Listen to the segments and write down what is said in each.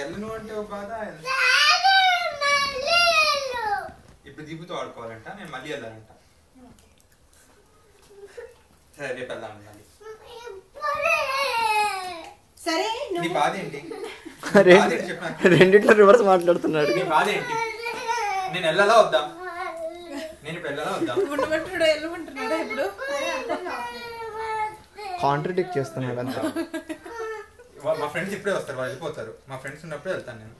ఎల్లను అంటే ఒక బాధ. ఇప్పుడు దీపుతో ఆడుకోవాలంట, నేను మళ్ళీ వెళ్ళాలంట. సరే రేపు వెళ్దాం మళ్ళీ. సరే నీ బాధ ఏంటి? రెండిట్లో రివర్స్ మాట్లాడుతున్నాడు. నీ బాధ ఏంటి? నేను వెళ్ళాలా వద్దా? నేను ఇప్పుడు వెళ్ళాలా వద్దా? ఇప్పుడు కాంట్రడిక్ట్ చేస్తున్నాడు అంతా. మా ఫ్రెండ్స్ ఇప్పుడే వస్తారు, వాళ్ళు వెళ్ళిపోతారు. మా ఫ్రెండ్స్ ఉన్నప్పుడే వెళ్తాను నేను.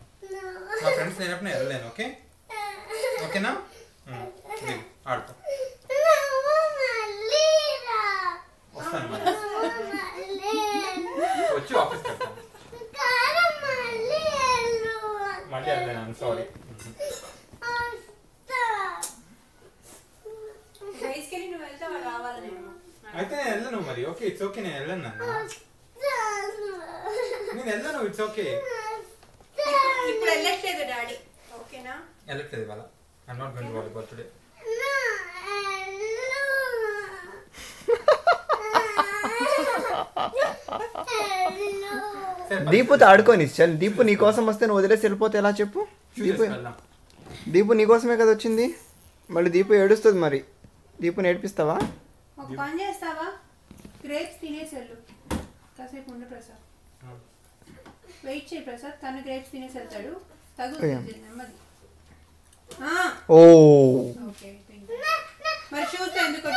మా ఫ్రెండ్స్ లేనప్పుడు నేను వెళ్ళలేను. ఓకే ఓకేనా? ఆడుకో. వస్తాను వచ్చి ఆఫీస్కి వెళ్తాను. మళ్ళీ వెళ్ళలేను, సారీ. అయితే నేను వెళ్ళను మరి. ఓకే ఇట్స్ ఓకే, నేను వెళ్ళను. నేను వెళ్ళను, ఇట్స్ ఓకే. ఇప్పుడు వెళ్ళట్లేదు డాడీ. ఓకేనా? వెళ్ళట్లేదు ఇవాళ. I'm not going to volleyball today. దీపుతో ఆడుకొని చల్. దీపు నీ కోసం వస్తే నువ్వు వదిలేసి వెళ్ళిపోతే ఎలా చెప్పు? దీపు నీకోసమే కదా వచ్చింది. మళ్ళీ దీపు ఏడుస్తుంది. మరి దీపు నేర్పిస్తావా? ఒక పని చేస్తావా? గ్రేప్స్ తినేసి వెళ్ళు. కాసేపు ఉండు ప్రసాద్, వెయిట్ చేయి ప్రసాద్. తను గ్రేప్స్ తినేసి వెళ్తాడు. తగులుతుంది నెమ్మది. ఓ ఓకే మరి షూస్ ఎందుకు